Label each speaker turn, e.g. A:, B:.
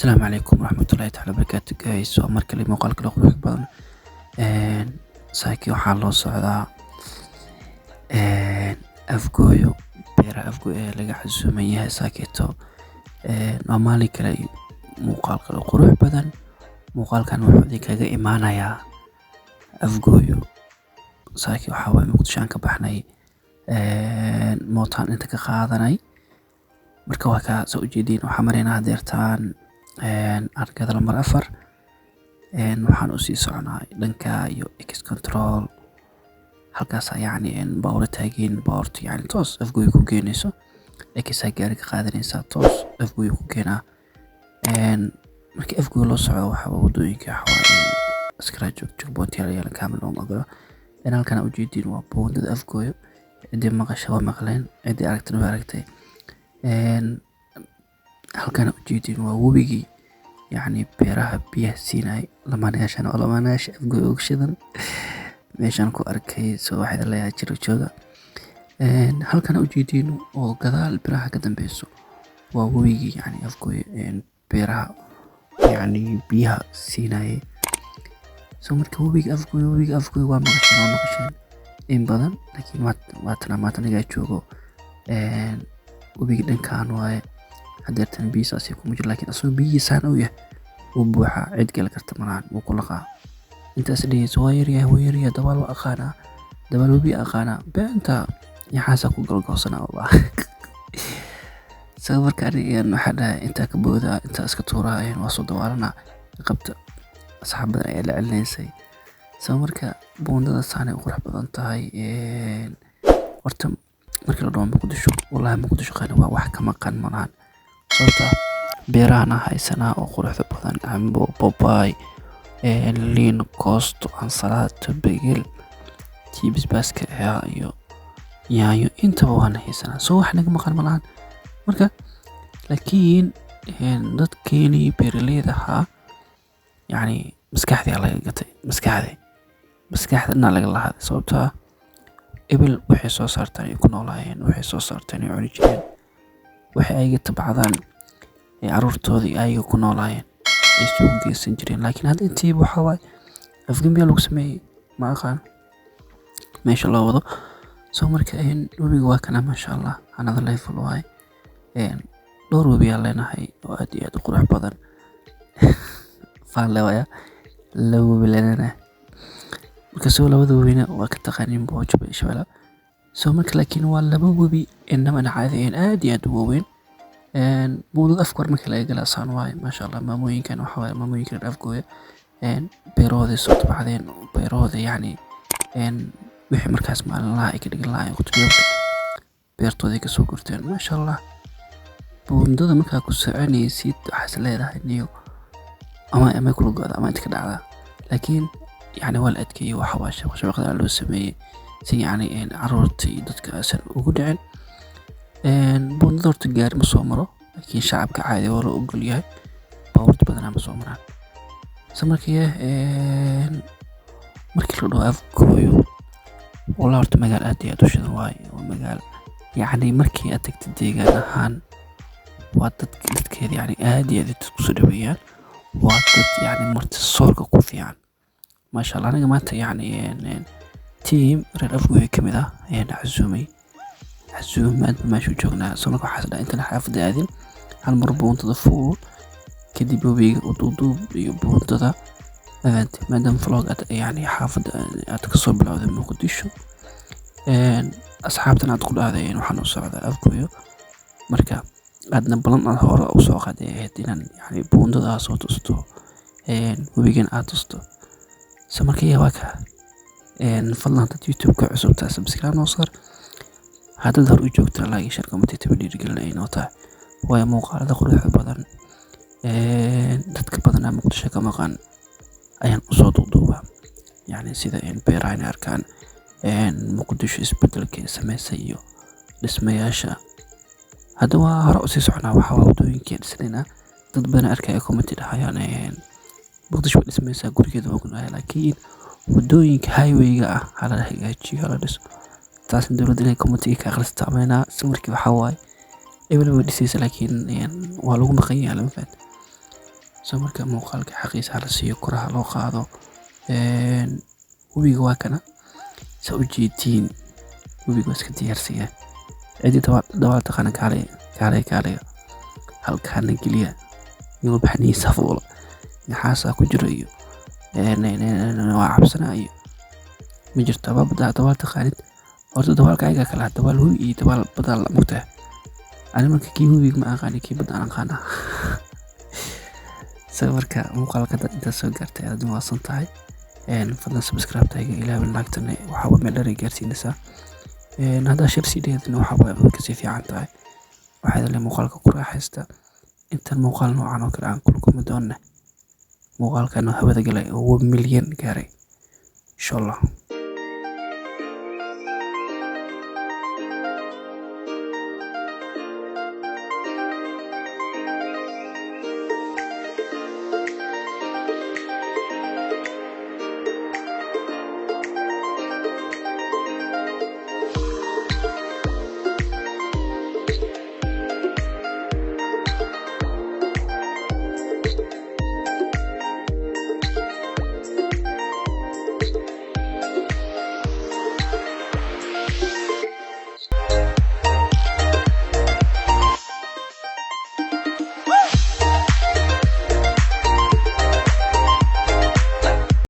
A: السلام عليكم ورحمة الله تعالى وبركاته guys waa mar kale muuqaal kale qurux badan saaki waxaa loo socdaa afgooyo beeraha afgooyo ee laga xasuuman yahay saakeeto waa maalin kale muuqaal kale qurux badan muuqaalkan wuxuu idinkaga imaanayaa afgooyo saaki waxaa waay muqdisho aan ka baxnay mootaan inta ka qaadanay marka waa ka soo ujeedin waxaa mareynaa deertaan arkada lambar 4 waxaan u sii soconaa dhanka iyo X control halkaas yani baawar taagin baawrtu yani toos afgooyo ku geenayso X gaari ka qaadanaysa toos afgooyo ku geenaa marka afgooyo loo socdo waxa wadooyinka xawaaye askara joog boontiyaal yaala kaamil oo magalo halkan ujeedin waa boondada afgooyo cidii maqasho waa maqleen cidii aragtana waa aragtay halkan ujeedin waa wabigi yani beeraha biyaha siinay lamaanayaashan oo lamaanayaasha afgooyo ogshadan meeshan ku arkay soo waxay leeyahay jiro jooga halkan ujeedin oo gadaal beeraha ka dambeeyso waa wabigi yani afgooyo beeraha yani biyaha siinay soo marka wabigi afgooyo waa maqashan in badan laakiin maanta naga joogo wabigi dhankaan waaye hadeertan biisaasi kuma jiro laakiin asoo biyiisaan u yahay uu buuxa cid gal karta maraan uu ku laqaa intaas dhigayso waa yaryahay dabaal waa aqaana dabaal wabi aqaana beenta yaxaasa ku galgoosana wallah soo marka aan waxa dhahay inta ka booda inta iska tuurayeen waa soo dawaalana qabta asxaabada ay la celineysay soo marka boondada saanay u qurux badan tahay horta markii la dhawo Muqdisho wallahi Muqdisho qani waa wax ka maqan maraan sababta beerahana haysanaa oo quruxda badan cambo babaay liin koosto ansalato bagel tibis baska iyo yaayo intaba waan haysanaa soo wax naga maqan maraan marka laakiin dadkeeni beeraleyda yani maskaxda laga gatay maskaxdana laga lahaday sababta ibil waxay soo saartaan ay ku noolaayeen waxay soo saartaan ay cuni jireen waxay ay tabcadaan ee caruurtoodii ay ku noolaayeen ay soo geysan jireen laakiin hadda intii waxa waay afgambiya lagu sameeyay ma aqaan meesha loo wado soo marka wabiga waa kana masha Allah another level waay dhowr wabi aan leenahay oo aad iyo aad u qurux badan faan leewaya la wabi leenahay marka soo labada wabina waa ka taqaanin boojo Shabeella soo marka laakiin waa laba wabi inama caadiin aad iyo aad u weyn boodada afkar marka laga galasaan waay masha Allah maamooyinkan waxa waay maamooyinkan afgooya beerooda soo tabcadeen beerooda yani wixii markaas maalin la ay ka dhigan lahayn qudbiyoodka beertooda ka soo gurteen masha Allah boondada marka ku soconaysid waxa leedahay niyo ama kula go'da ama inta ka dhacda laakiin يعني waa la adkeeyay waxa waa shaqada loo sameeyay si yani caruurtii dadka asan ugu dhicin boondada horta gaar ma soo maro laakiin shacabka caadi oo la ogol yahay baawrta badan ma soo maraan samarkii markii la dhawo afgooyo walaa horta magaal aad iyo aad u shidan waay oo magaal yani markii aad tagtid deegaan ahaan waa dadkeeda yani aad iyo aad ku soo dhaweeyaan waa dad yani marti soorka ku fiican ما شاء الله أنا قمت يعني تيم رأفوه كمذا يعني عزوم ما شو جونا صنعك حسد أنت نحافظ هذين هالمربون تضفوه كدي بوبي وضوضو يبون تذا أنت ما دام فلوق يعني حافظ أتكسر بالعوذ من قديشو أصحابتنا أدخل هذا يعني وحنو صعد أفكويو مركا أدنى بلن الهورة أو سوق هذا يعني بون تذا صوت أستو وبيجن أتستو سمركية واكا فضلا يوتيوب كعصب تاع سبسكرايب نوصر هذا ظهر وجوك ترى لاقي شركة متتبدي رجلنا أي نوتاع ويا موقع هذا قريح بدن dadka badan Muqdisho ka maqan ayaan u soo duuduubaa yani sida beeraha arkaan Muqdisho isbedelka sameysay iyo dhismayaasha hada waa hore u sii soconaa waxa wadooyinka dhisnayna dad badan arkay comment dhahayaan Muqdisho dhismaysa gurigeeda ognahay laakiin wadooyinka highway-ga hala hagaajiyo hala dhiso taas dawladda inay comment ka akhristo ameena samarkii waxa waay ebel way dhisaysa laakiin waa lagu maqan yahay lama fahad soo marka muuqaalka xaqiisa la siiyo kuraha loo qaado webiga waa kana soo ujeedin webiga iska diyaarsiya cidi dabaal taqaan kaale halkaan geliya iyo baxniisa fuulo naxaasa ku jiro iyo waa cabsanayo ma jirto dabaal taqaanid horta dabaalka ayaga kala dabaal webi iyo dabaal badal la mugtaa ani marka kii webiga ma aqaan kii badal aan aqaan soo marka muuqaalka inta soo gaartay aad ma santahay fadlan subscribe tayga ilaahay naagtana waxa meel dheer gaarsiinaysa hada shir sideedna waxa ka si fiican tahay waxa la muuqaalka ku raaxaysta inta muuqaal noocan oo kale aan kulku doona muuqaalkan hawada galay oo milyan gaaray insha Allah.